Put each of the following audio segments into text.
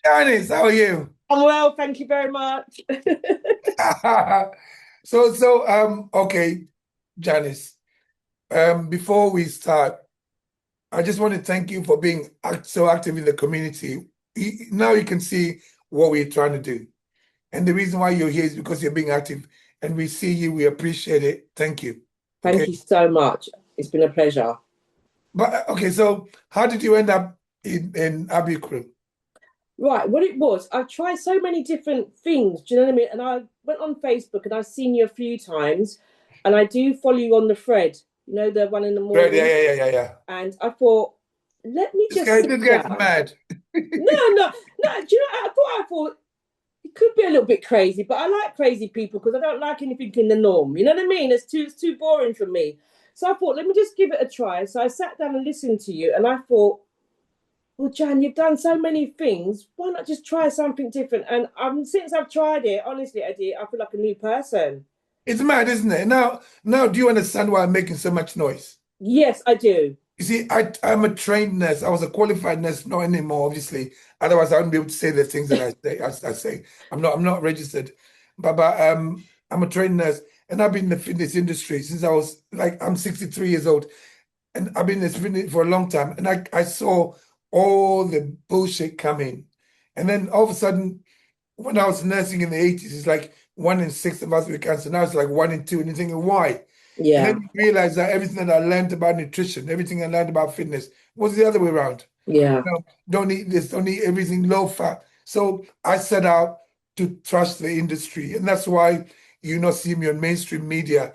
Janice, how are you? I'm well, thank you very much. Okay, Janice. Before we start, I just want to thank you for being so active in the community. Now you can see what we're trying to do, and the reason why you're here is because you're being active, and we see you. We appreciate it. Thank you. Thank Okay, you so much. It's been a pleasure. but okay. So, how did you end up in Abbew Crew? Right, what it was, I tried so many different things, do you know what I mean? And I went on Facebook and I've seen you a few times, and I do follow you on the thread, the one in the Right? Yeah, morning. yeah, yeah, yeah, yeah. And I thought, let me This just guy, sit this guy's down. mad. No, no, no. Do you know? I thought it could be a little bit crazy, but I like crazy people because I don't like anything in the norm. You know what I mean? It's too boring for me. So I thought, let me just give it a try. So I sat down and listened to you, and I thought, well, Jan, you've done so many things. Why not just try something different? And since I've tried it, honestly, Eddie, I feel like a new person. It's mad, isn't it? Now, do you understand why I'm making so much noise? Yes, I do. You see, I'm a trained nurse. I was a qualified nurse, not anymore, obviously. Otherwise, I wouldn't be able to say the things that I say. I say I'm not registered, but I'm a trained nurse, and I've been in the fitness industry since I was like I'm 63 years old, and I've been in this fitness for a long time, and I saw all the bullshit coming, and then all of a sudden, when I was nursing in the 80s, it's like 1 in 6 of us with cancer. Now it's like 1 in 2, and you're thinking why? And then Yeah, you realize that everything that I learned about nutrition, everything I learned about fitness was the other way around. yeah, You know, don't eat this, don't eat everything low fat. So I set out to trust the industry. And that's why you not see me on mainstream media.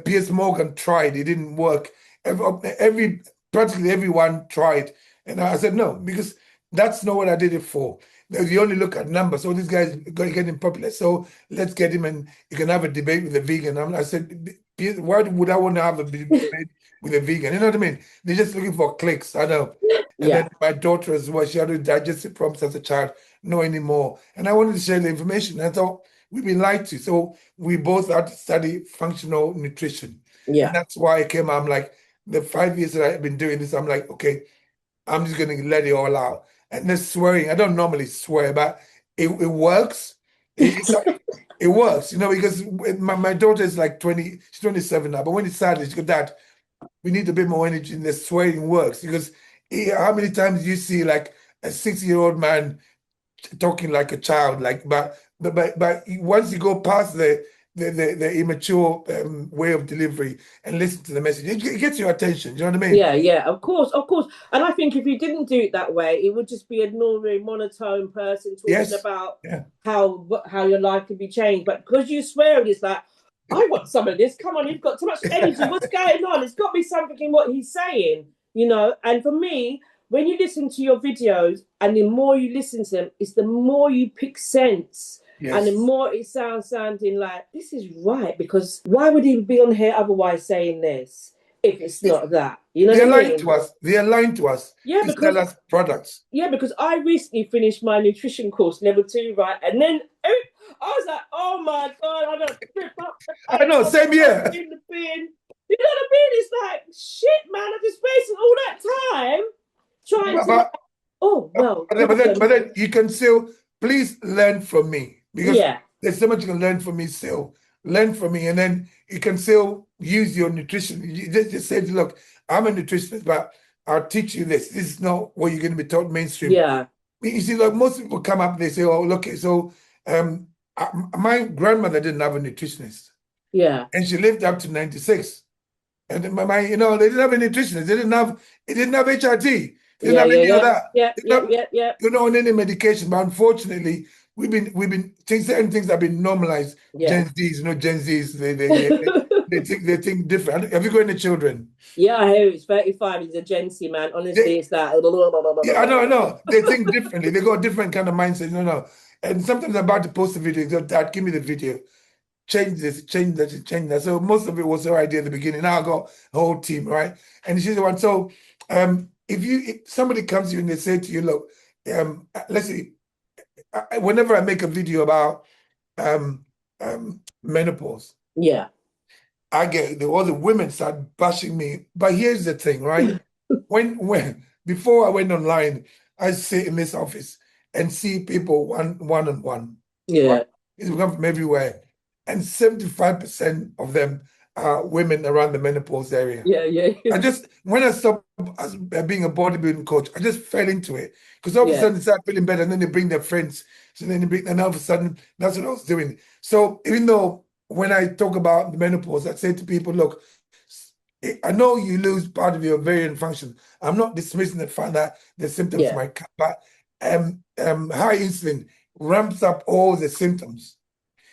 Piers Morgan tried, it didn't work. Practically everyone tried. And I said, no, because that's not what I did it for. You only look at numbers. So this guy's getting popular. So let's get him and you can have a debate with a vegan. I said, why would I want to have a debate with a vegan? You know what I mean? They're just looking for clicks. I know. And yeah, then my daughter as well, she had digestive problems as a child, no anymore. And I wanted to share the information. I thought we've been lied to. So we both had to study functional nutrition. And yeah. that's why I came. I'm like, the 5 years that I've been doing this, I'm like, okay, I'm just going to let it all out. And this swearing, I don't normally swear, but it works. It, it, it works, because my daughter is like 20, she's 27 now. But when it's sad, she goes, Dad, we need a bit more energy, and the swearing works because how many times do you see like a 6-year-old man talking like a child, like but once you go past the immature way of delivery and listen to the message, it gets your attention. Do you know what I mean? Yeah, yeah, of course, of course. And I think if you didn't do it that way, it would just be a normal monotone person talking Yes. about Yeah. how your life can be changed. But because you swear it's like, I want some of this. Come on, you've got too much energy. What's going on? It's got to be something in what he's saying. And for me, when you listen to your videos and the more you listen to them, it's the more you pick sense. And the Yes. more it sounding like this is right, because why would he be on here otherwise saying this? If it's not that. You know what They're I lying mean? to us. They're lying to us Yeah, to sell because us products. I recently finished my nutrition course, level 2, right? And then I was like, oh my God, I don't trip up the I know, paper, same put here. it in the bin. You know what I mean? It's like, shit, man, I just wasted all that time trying But, to like, but, oh, well, but then you can still please learn from me because yeah, there's so much you can learn from me still. Learn from me, and then you can still use your nutrition. You just say, look, I'm a nutritionist, but I'll teach you this. This is not what you're going to be taught mainstream. yeah, You see, like most people come up, they say, "Oh, look, so um, my grandmother didn't have a nutritionist, yeah, and she lived up to 96. And they didn't have a nutritionist. It didn't have HRT. They didn't yeah, have yeah, any of yeah, that. yeah, They yeah, didn't have, yeah, yeah, on any medication. But unfortunately, we've been certain things have been normalized. yeah. Gen Zs, Gen Zs, they think different. Have you got any children? Yeah, I hear it's 35. He's a Gen man. They, Honestly, it's that. yeah, I know. They think differently. They got a different kind of mindset. No, no. And sometimes I'm about to post a video. They go, Dad, give me the video. Change this, change that, change that. So most of it was her idea at the beginning. Now I got a whole team, right? And she's the one. So if somebody comes to you and they say to you, look, let's see, whenever I make a video about menopause, Yeah, I get all the women start bashing me. But here's the thing, right? When before I went online, I sit in this office and see people one on one, right? Yeah. It's come from everywhere. And 75% of them are women around the menopause area. Yeah. Yeah. I just, when I stopped being a bodybuilding coach, I just fell into it. Because all of a Yeah. sudden they start feeling better and then they bring their friends. So then they bring, and all of a sudden, that's what I was doing. So even though when I talk about the menopause, I say to people, look, I know you lose part of your ovarian function. I'm not dismissing the fact that the symptoms Yeah. might come, but high insulin ramps up all the symptoms.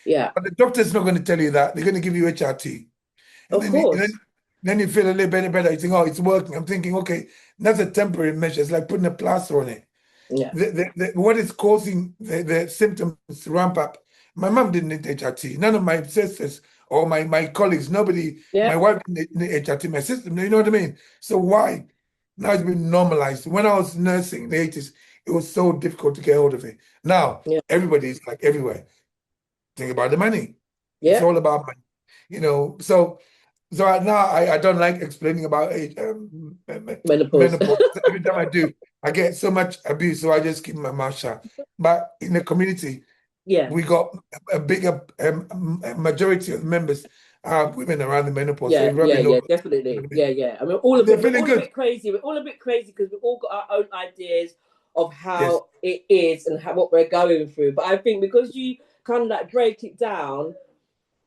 Yeah. But the doctor's not going to tell you that. They're going to give you HRT. And Of then course. then you feel a little bit better. You think, oh, it's working. I'm thinking, okay, that's a temporary measure. It's like putting a plaster on it. Yeah. What is causing the symptoms to ramp up? My mom didn't need HRT. None of my sisters or my colleagues, nobody, my Yeah. wife didn't need HRT, my sister, you know what I mean? So why? Now it's been normalized. When I was nursing in the 80s, it was so difficult to get hold of it. Now, Yeah. everybody's like everywhere. Think about the money. It's Yeah. all about money, So now I don't like explaining about age, Menopause. menopause. Every time I do, I get so much abuse, so I just keep my mouth shut. But in the community, Yeah. we got a bigger a majority of members are women around the menopause, so Yeah, you yeah, probably know yeah, what definitely. I mean. Yeah, yeah. I mean, They're we're feeling all a good. bit crazy. We're all a bit crazy because we've all got our own ideas of Yes, how it is and what we're going through. But I think because you kind of like break it down,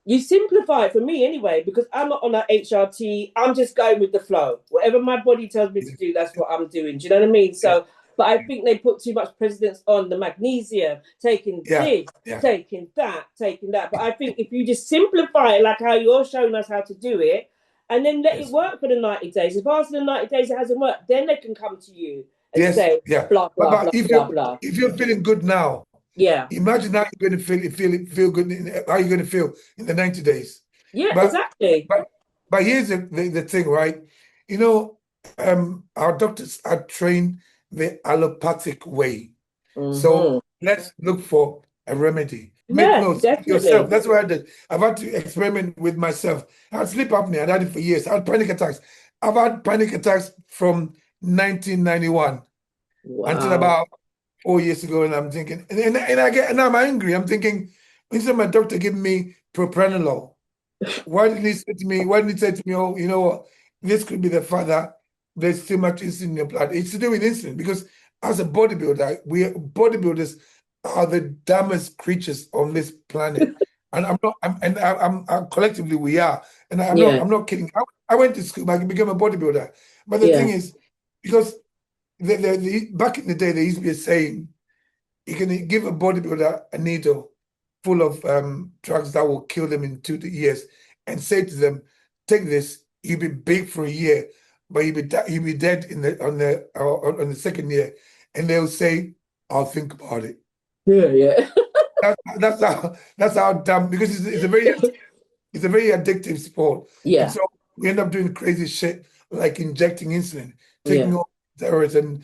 you simplify it for me anyway, because I'm not on that HRT. I'm just going with the flow. Whatever my body tells me to yes, do, that's what I'm doing. Do you know what I mean? yes, So, but I think they put too much precedence on the magnesium, taking yeah, this, yeah, taking that, taking that. But I think if you just simplify it, like how you're showing us how to do it, and then let it yes, work for the 90 days. If after the 90 days it hasn't worked, then they can come to you and yes, say, yeah. blah, But blah, blah, blah, if blah. you're feeling good now, Yeah. imagine how you're going to feel good. How you're going to feel in the 90 days. Yeah, But exactly. but but here's the thing, right? You know, our doctors are trained the allopathic way. So Mm-hmm. let's look for a remedy. Make Yeah, notes yourself. definitely. That's what I did. I've had to experiment with myself. I had sleep apnea. I had it for years. I had panic attacks. I've had panic attacks from 1991 until Wow. about 4 years ago, and I'm thinking, and I'm angry. I'm thinking, instead of my doctor giving me propranolol, why didn't he say to me, oh, you know what, this could be the fact that there's too much insulin in your blood. It's to do with insulin because as a bodybuilder, we bodybuilders are the dumbest creatures on this planet. And I'm not, collectively we are. And Yeah, I'm not kidding. I went to school, I became a bodybuilder. But the thing yeah, is, because back in the day, there used to be a saying, you can give a bodybuilder a needle full of drugs that will kill them in 2 years and say to them, take this, you'll be big for a year, but you'll be dead in on the second year. And they'll say, I'll think about it. yeah, yeah, That's how dumb, because it's a very addictive sport. And yeah, so we end up doing crazy shit like injecting insulin, taking yeah, all steroids and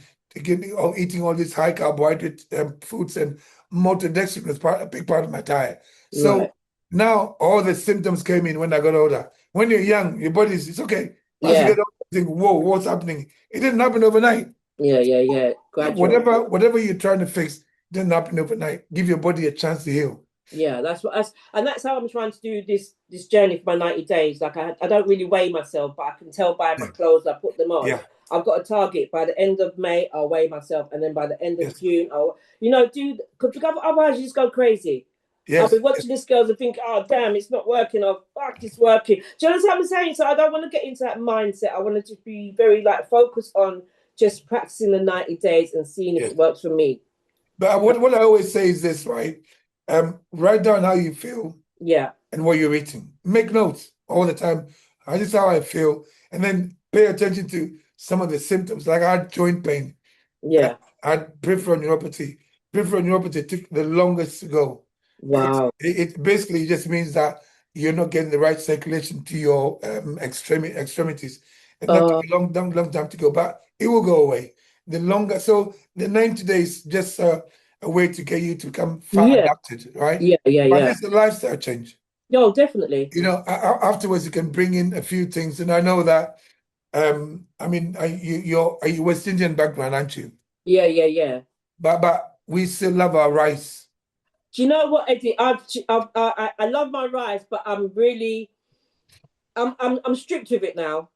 eating all these high carbohydrate foods, and maltodextrin was a big part of my diet. right. So now all the symptoms came in when I got older. When you're young, your body's it's okay. But as you Yeah, get older, you think, whoa, what's happening? It didn't happen overnight. yeah, yeah, yeah. Gradual. Whatever you're trying to fix didn't happen overnight. Give your body a chance to heal. Yeah, that's how I'm trying to do this journey for my 90 days. Like I don't really weigh myself, but I can tell by my Yeah, clothes I put them on. yeah, I've got a target. By the end of May, I'll weigh myself, and then by the end of yes, June, I'll do because otherwise you just go crazy. I'll be yes, watching this girls and think, oh damn, it's not working, or fuck, it's working. Do you know what I'm saying? So I don't want to get into that mindset. I want to just be very like focused on just practicing the 90 days and seeing if yes. it works for me. But what I always say is this, right? Write down how you feel Yeah, and what you're eating. Make notes all the time. This is how I feel. And then pay attention to some of the symptoms. Like I had joint pain. I yeah. had peripheral neuropathy. Peripheral neuropathy took the longest to go. Wow. It basically just means that you're not getting the right circulation to your extremities. And that took Uh, a long time to go, but it will go away. So the 90 days just a way to get you to become fat yeah, adapted, right? yeah, yeah, But yeah. it's a lifestyle change. No, definitely. Afterwards you can bring in a few things, and I know that. I mean, are you West Indian background, aren't you? Yeah, yeah, yeah. But we still love our rice. Do you know what, Eddie? I love my rice, but I'm strict with it now.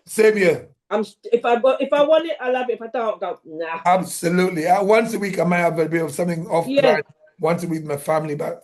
Same here. If I want it, I love it. If I don't, go nah. Absolutely. Once a week, I might have a bit of something off Yeah, plan once a week with my family, but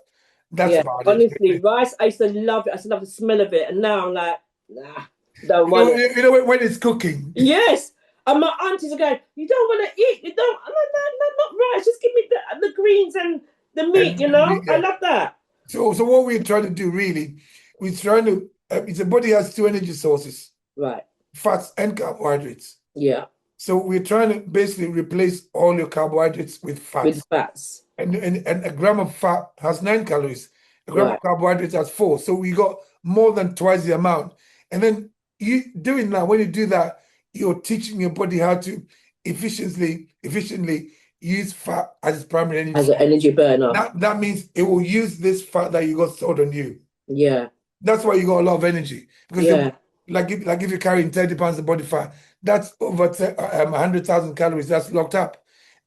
that's yeah. about it. Honestly, rice. I used to love it. I used to love the smell of it, and now I'm like, nah, don't You know, want it. you know when it's cooking. Yes. And my aunties are going, you don't want to eat. You don't. I'm like, no, not rice. Just give me the greens and the meat. And You know, I yeah. love that. So what we're trying to do really, we're trying to. It's the body has two energy sources: Right. fats and carbohydrates. Yeah. So we're trying to basically replace all your carbohydrates with With fats. fats. And a gram of fat has 9 calories. A gram of Right. carbohydrates has 4. So we got more than twice the amount. And then you doing that, when you do that, you're teaching your body how to efficiently use fat as its primary energy As an source. energy burner. That means it will use this fat that you got stored on you. Yeah. That's why you got a lot of energy. Because Yeah. like if you're carrying 30 pounds of body fat, that's over 100,000 calories that's locked up.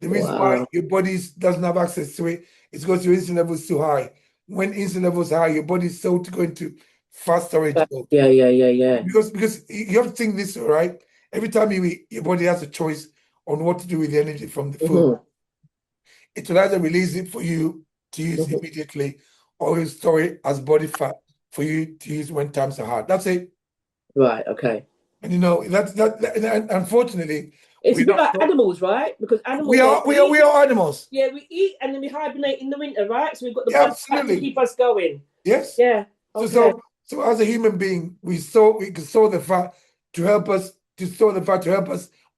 The reason why Wow. your body doesn't have access to it is because your insulin level is too high. When insulin levels are high, your body is so to go into fast storage mode. Yeah. Yeah. Yeah. Yeah. Because you have to think this, all right? Every time you eat, your body has a choice on what to do with the energy from the food. Hmm. It will either release it for you to use Hmm. immediately, or it'll store it as body fat for you to use when times are hard. That's it. Right. Okay. And you know, and unfortunately, It's we're a bit not like animals, right? Because we animals, are we are eat. we are animals. Yeah, we eat and then we hibernate in the winter, right? So we've got the Yeah, body fat to absolutely. keep us going. Yes. Yeah. So Okay. so so as a human being, we can store the fat to help us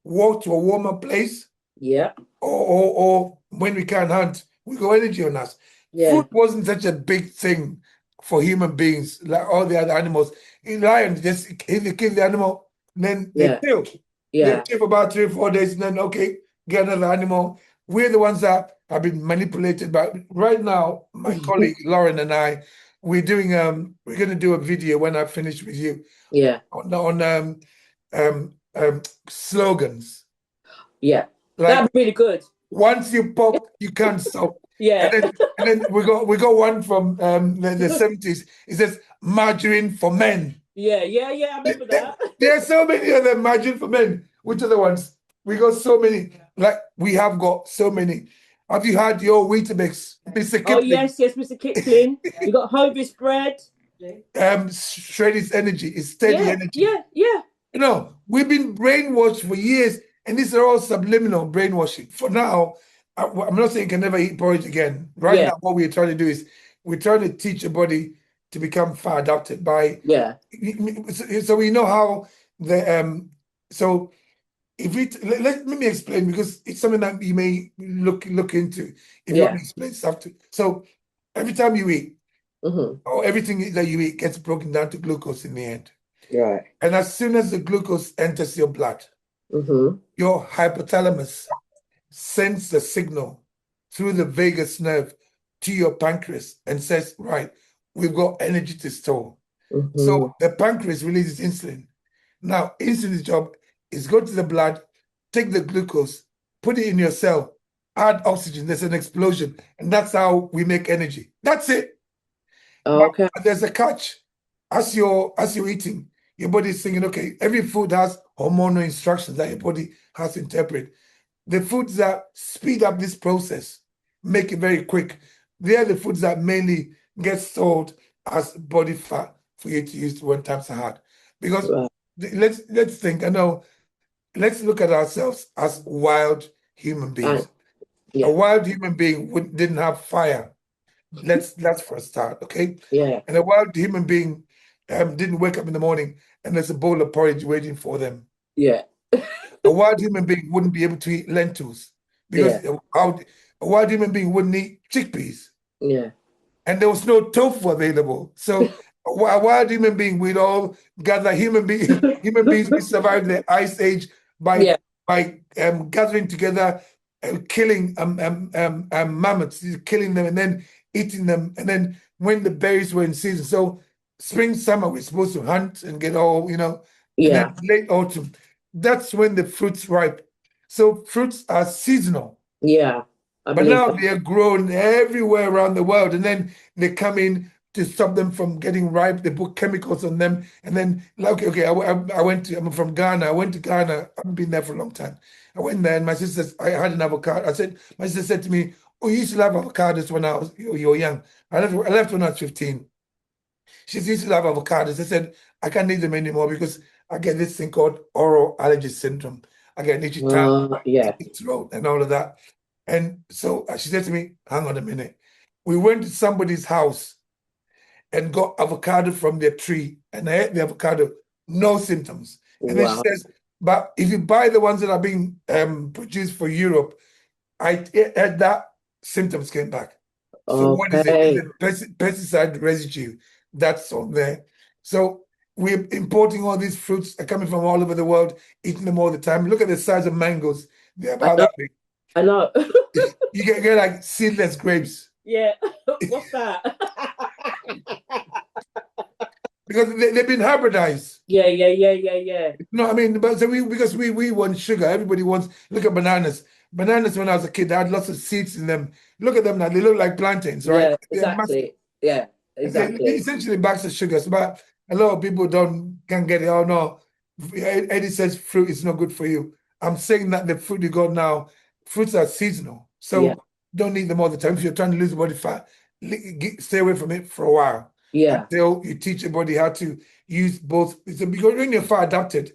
walk to a warmer place, Yeah. or when we can't hunt, we go energy on us. Food Yeah. wasn't such a big thing for human beings like all the other animals. In lions, just if they kill the animal, then they Yeah. kill. They Yeah. kill for about 3 or 4 days, and then okay, get another animal. We're the ones that have been manipulated. But right now, my colleague Lauren and I, we're gonna do a video when I finish with you Yeah. on slogans. Yeah. Like That'd be really good. once you pop, you can't stop. Yeah. And then we got one from the 70s. It says margarine for men. Yeah. Yeah. Yeah. I remember that. There are so many of them, margarine for men. Which are the ones? We got so many. Like we have got so many. Have you had your Weetabix, Mr. Oh Kipling? yes, yes, Mr. Kipling. We got Hovis bread. Shreddy's energy is steady Yeah. energy. Yeah. Yeah. You know, we've been brainwashed for years, and these are all subliminal brainwashing. For now, I'm not saying you can never eat porridge again. Right Yeah. now, what we're trying to do is we're trying to teach your body to become fat adapted by. Yeah. So we know how the so if we let me explain because it's something that you may look into if you want Yeah. to explain stuff to. So every time you eat, Hmm. or everything that you eat gets broken down to glucose in the end. Right. And as soon as the glucose enters your blood, Hmm. your hypothalamus sends the signal through the vagus nerve to your pancreas and says, right, we've got energy to store. So Hmm. the pancreas releases insulin. Now, insulin's job is go to the blood, take the glucose, put it in your cell, add oxygen, there's an explosion, and that's how we make energy. That's it. But Okay. there's a catch. As you're eating, your body is thinking, okay, every food has hormonal instructions that your body has to interpret. The foods that speed up this process, make it very quick, they are the foods that mainly get sold as body fat for you to use when times are hard. Because Right. let's think, I know, let's look at ourselves as wild human And beings. A yeah. wild human being didn't have fire. That's for a start, okay? Yeah. And a wild human being didn't wake up in the morning and there's a bowl of porridge waiting for them. Yeah. A wild human being wouldn't be able to eat lentils Yeah. because a wild human being wouldn't eat chickpeas, Yeah. and there was no tofu available. So a wild human being, we'd all gather human beings. We survived the ice age by Yeah. gathering together, killing mammoths, killing them, and then eating them. And then when the berries were in season, so spring, summer, we're supposed to hunt and get all, and then Yeah. late autumn, that's when the fruits ripe. So fruits are seasonal. Yeah. I But believe now that. they are grown everywhere around the world, and then they come in to stop them from getting ripe. They put chemicals on them, and then like okay, I went to I'm from Ghana. I went to Ghana. I've been there for a long time. I went there, and my sister I had an avocado. I said my sister said to me, "Oh, you used to love avocados when you were young." I left when I was 15. She used to love avocados. I said I can't eat them anymore because I get this thing called oral allergy syndrome. I get itchy tongue, Yeah. throat, and all of that. And so she said to me, hang on a minute. We went to somebody's house and got avocado from their tree, and I ate the avocado, no symptoms. And then she Wow. says, but if you buy the ones that are being produced for Europe, I had that symptoms came back. So what is it? It's Okay. a pesticide residue that's on there. So we're importing all these fruits are coming from all over the world, eating them all the time. Look at the size of mangoes. They're I about know. that big. I know. You get like seedless grapes Yeah. What's that? because they've been hybridized. Yeah. No, I mean, but so because we want sugar. Everybody wants. Look at bananas. Bananas when I was a kid, they had lots of seeds in them. Look at them now; they look like plantains, right? Yeah, They're massive. exactly. Yeah, They're exactly. essentially bags of sugars, but a lot of people don't can get it. Oh no, Eddie says fruit is not good for you. I'm saying that the fruit you got now, fruits are seasonal, Yeah, so don't eat them all the time. If you're trying to lose body fat, stay away from it for a while yeah. until you teach your body how to use both. So because when you're fat adapted,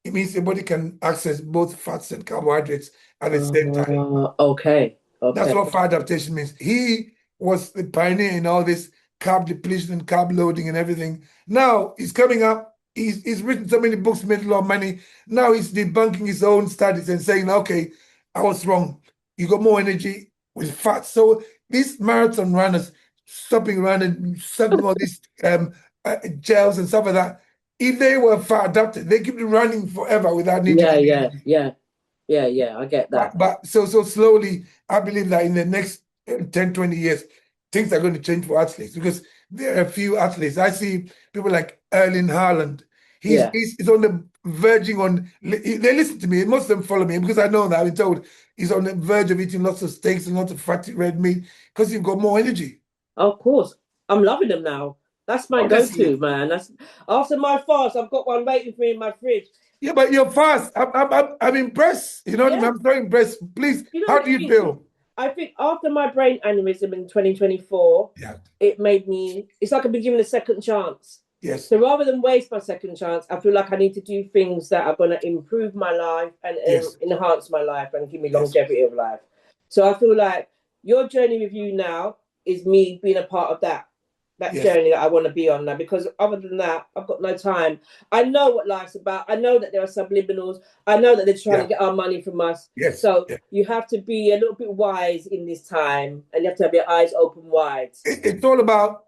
it means your body can access both fats and carbohydrates at the same time. Okay, That's okay. what fat adaptation means. He was the pioneer in all this carb depletion and carb loading and everything. Now he's coming up. He's written so many books, made a lot of money. Now he's debunking his own studies and saying, okay, I was wrong. You got more energy with fat. So these marathon runners stopping running, sucking all these gels and stuff like that, if they were fat adapted, they keep running forever without needing Yeah, any yeah, energy. yeah, yeah. I get that. But so slowly, I believe that in the next 10, 20 years, things are going to change for athletes because there are a few athletes. I see people like Erling Haaland. Yeah. He's on the verging on. They listen to me. Most of them follow me because I know that I've been told he's on the verge of eating lots of steaks and lots of fatty red meat because he's got more energy. Of course. I'm loving them now. That's my Honestly, go-to, man. That's after my fast. I've got one waiting for me in my fridge. yeah, but you're fast. I'm impressed. You know what I mean? Yeah. I'm so impressed. Please, You know how what do it you is? feel? I think after my brain aneurysm in 2024, Yeah. it made me, it's like I've been given a second chance. Yes. So rather than waste my second chance, I feel like I need to do things that are going to improve my life and Yes. enhance my life and give me Yes. longevity of life. So I feel like your journey with you now is me being a part of that Yes. journey that I want to be on now. Because other than that, I've got no time. I know what life's about. I know that there are subliminals. I know that they're trying to Yeah. get our money from us. Yes. So Yeah. you have to be a little bit wise in this time, and you have to have your eyes open wide. It's all about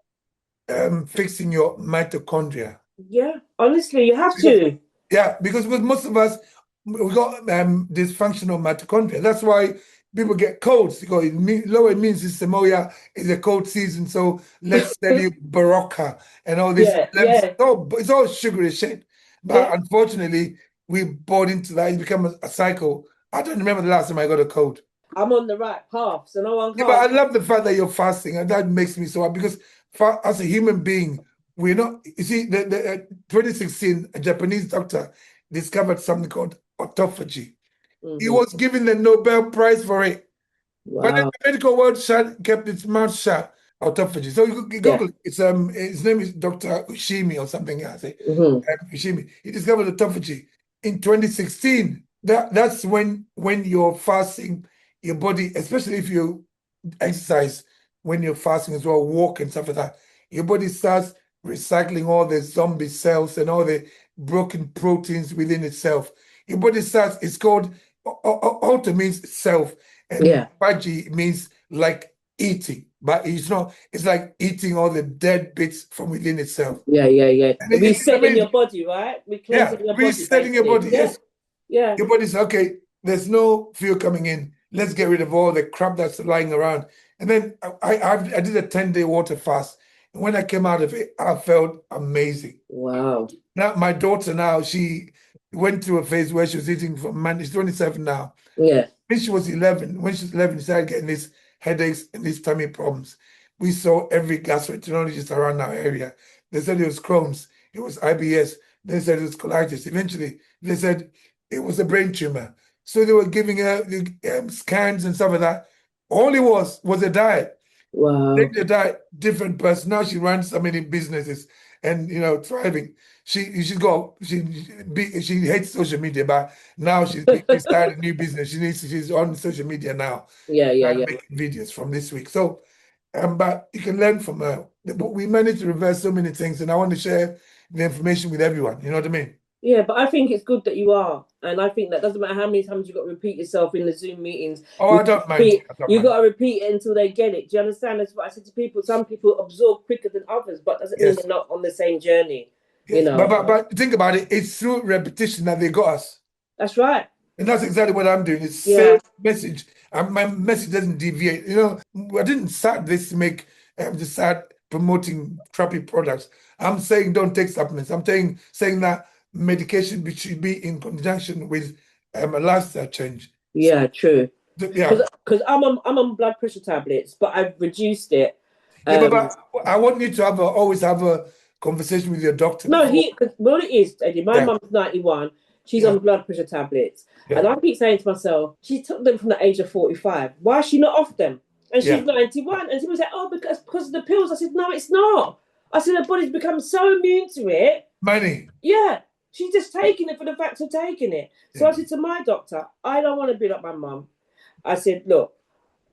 fixing your mitochondria. Yeah, honestly, you have Because to. yeah, because with most of us we got dysfunctional mitochondria. That's why people get colds. You go lower immune system. Oh yeah, it's a cold season, so let's sell you Barocca and all this. Yeah, It's all sugary shit. But yeah. unfortunately, we bought into that. It's become a cycle. I don't remember the last time I got a cold. I'm on the right path, so no one Yeah, but I can't. love the fact that you're fasting, and that makes me so happy because as a human being, we're not. You see, the 2016, a Japanese doctor discovered something called autophagy. He Hmm. was given the Nobel Prize for it, but then Wow. the medical world kept its mouth shut. Autophagy. So you Yeah. Google it. It's his name is Dr. Ushimi or something. I say Hmm. Ushimi. He discovered autophagy in 2016. That's when you're fasting, your body, especially if you exercise when you're fasting as well, walk and stuff like that, your body starts recycling all the zombie cells and all the broken proteins within itself. Your body starts, it's called, auto means self, and Yeah. bhaji means like eating, but it's not, it's like eating all the dead bits from within itself. Yeah. And it's Resetting your amazing. body, right? We're Yeah, cleansing your body, resetting your basically. body. Yeah. Yes, Yeah. your body's okay. There's no fuel coming in. Let's get rid of all the crap that's lying around. And then I did a 10-day water fast. And when I came out of it, I felt amazing. Wow. Now, my daughter now, she went through a phase where she was eating from man, she's 27 now. Yeah. When she was 11, when she was 11, she started getting these headaches and these tummy problems. We saw every gastroenterologist around our area. They said it was Crohn's, it was IBS, they said it was colitis. Eventually, they said it was a brain tumor. So they were giving her scans and stuff like that. All it was a diet. Wow. Take diet, different person. Now she runs so many businesses and thriving. She hates social media, but now she started a new business. She's on social media now, Yeah, yeah, yeah. making videos from this week. So but you can learn from her. But we managed to reverse so many things, and I want to share the information with everyone. You know what I mean? Yeah, but I think it's good that you are. And I think that doesn't matter how many times you've got to repeat yourself in the Zoom meetings. Oh, I don't mind. I don't You mind. got to repeat it until they get it. Do you understand? That's what I said to people. Some people absorb quicker than others, but doesn't mean Yes, they're not on the same journey. You yes. But, know, but but think about it. It's through repetition that they got us. that's right. And that's exactly what I'm doing. It's same Yeah, message. And my message doesn't deviate. I didn't start this to to start promoting crappy products. I'm saying don't take supplements. I'm saying that medication should be in conjunction with a lifestyle change. So, yeah, true. yeah. Because I'm on blood pressure tablets, but I've reduced it. Yeah, Um, but I want you to always have a conversation with your doctor No, before. cause what it is, Eddie, my Yeah, mum's 91. She's yeah, on blood pressure tablets. yeah, And I keep saying to myself, she took them from the age of 45. Why is she not off them? And she's yeah. 91. And she was like, oh, because of the pills. I said, no, it's not. I said, her body's become so immune to it. Money. Yeah. She's just taking it for the fact of taking it. So Yeah. I said to my doctor, I don't want to be like my mum. I said, look,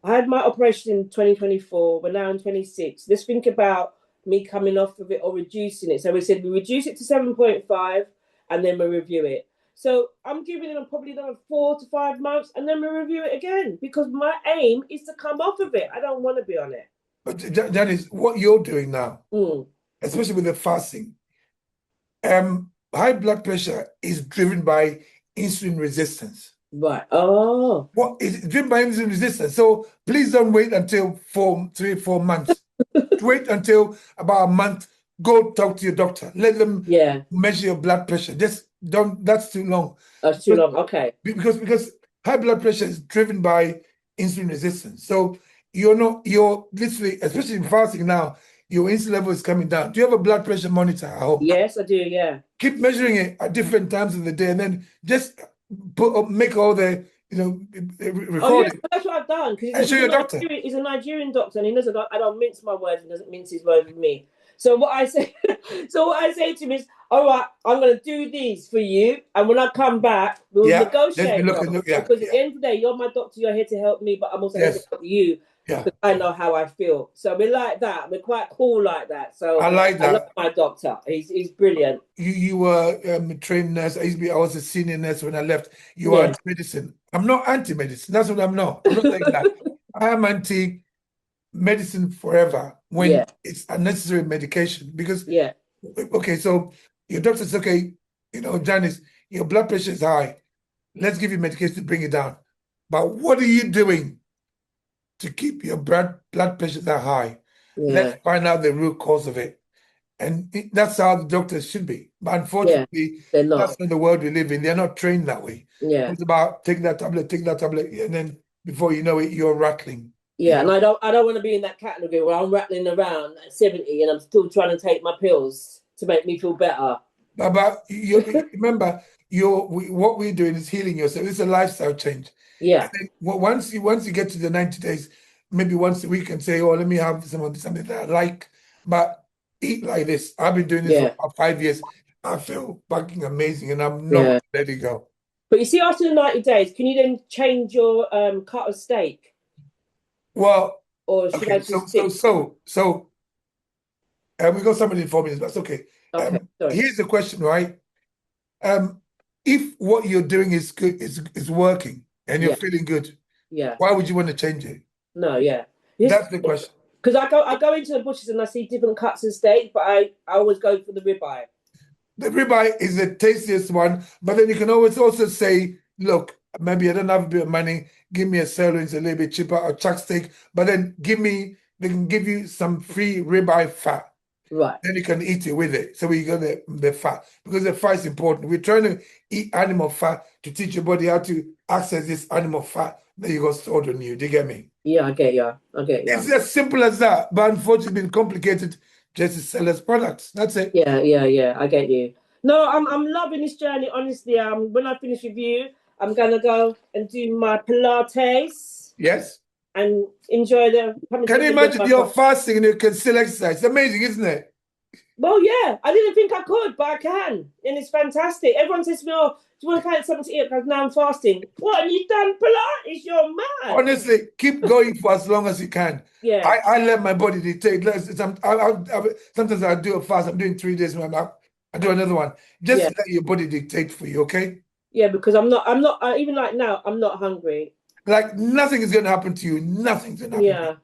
I had my operation in 2024. We're now in 26. Let's think about me coming off of it or reducing it. So we said we reduce it to 7.5 and then we review it. So I'm giving them probably another 4 to 5 months and then we review it again because my aim is to come off of it. I don't want to be on it. But Janice, what you're doing now, Mm, especially with the fasting, high blood pressure is driven by insulin resistance. right. Oh, What is driven by insulin resistance? So please don't wait until 3, 4 months. Wait until about a month. Go talk to your doctor. Let them yeah. measure your blood pressure. Just don't. That's too long. That's too Because long. Okay. because high blood pressure is driven by insulin resistance. So you're literally, especially in fasting now, your insulin level is coming down. Do you have a blood pressure monitor at home? Yes, I do. Yeah. Keep measuring it at different times of the day, and then just make all the Oh yeah, record it that's what I've done because and show your doctor. He's a Nigerian doctor, and he knows I don't mince my words. He doesn't mince his words with me. So what I say, so what I say to him is, all right, I'm going to do these for you, and when I come back, we'll Yeah, let's be negotiate, looking. though, Yeah, because at yeah, the end of the day, you're my doctor. You're here to help me, but I'm also here to yes, help you yeah. because I know how I feel. So we're like that. We're quite cool like that. I So like I love that. my doctor. He's brilliant. You were a trained nurse. I was a senior nurse when I left. You are Yeah. anti-medicine. I'm not anti-medicine. That's what I'm not. I'm not saying that. I am anti-medicine forever when Yeah. it's unnecessary medication. Because, Yeah. okay, so your doctor says, okay, Janice, your blood pressure is high. Let's give you medication to bring it down. But what are you doing to keep your blood pressure that high? Let's Yeah. find out the root cause of it. And that's how the doctors should be. But Yeah. unfortunately, They're that's not. not the world we live in. They're not trained that way. Yeah. It's about take that tablet, and then before you know it, you're rattling. Yeah, and I don't want to be in that category where I'm rattling around at 70 and I'm still trying to take my pills to make me feel better. But remember, what we're doing is healing yourself. It's a lifestyle change. And Yeah, then once you get to the 90 days, maybe once a week and say, oh, let me have something that I like. But eat like this. I've been doing this for yeah, about 5 years. I feel fucking amazing, and I'm not yeah. letting go. But you see, after the 90 days, can you then change your cut of steak? Well, Or should I okay, just stick? we got somebody in 4 minutes. That's okay. Okay, sorry. Here's the question, right? If what you're doing is good, is working, and you're Yeah, feeling good, yeah. why would you want to change it? No, yeah. Yes, That's the question. because I go into the butchers and I see different cuts of steak, but I always go for the ribeye. The ribeye is the tastiest one, but then you can always also say, look, maybe I don't have a bit of money. Give me a sirloin, it's a little bit cheaper, or chuck steak, but then they can give you some free ribeye fat. Right. Then you can eat it with it. So we got the fat, because the fat is important. We're trying to eat animal fat to teach your body how to access this animal fat that you got stored on you. Do you get me? Yeah, I get you. I get It's you. as simple as that, but unfortunately, it's been complicated just to sell us products. That's it. Yeah. I get you. No, I'm loving this journey. Honestly, when I finish with you, I'm gonna go and do my Pilates Yes. and enjoy the coming to Can the you middle of imagine my you're body. fasting and you can still exercise? It's amazing, isn't it? Well, yeah, I didn't think I could, but I can, and it's fantastic. Everyone says to me, "Oh, do you want to find something to eat?" Because now I'm fasting. What? And you done Pilates? You're mad. Honestly, keep going for as long as you can. Yeah, I let my body dictate. Sometimes I do a fast. I'm doing 3 days. I do another one. Just yeah, let your body dictate for you, okay? yeah. Because I'm not. Even like now, I'm not hungry. Like nothing is going to happen to you. Nothing's going to happen to you. Yeah.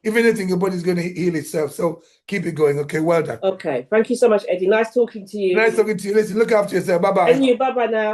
If anything, your body's going to heal itself. So keep it going, okay? Well done. Okay. Thank you so much, Eddie. Nice talking to you. Nice talking to you. Listen, look after yourself. Bye And bye. you. Bye bye now.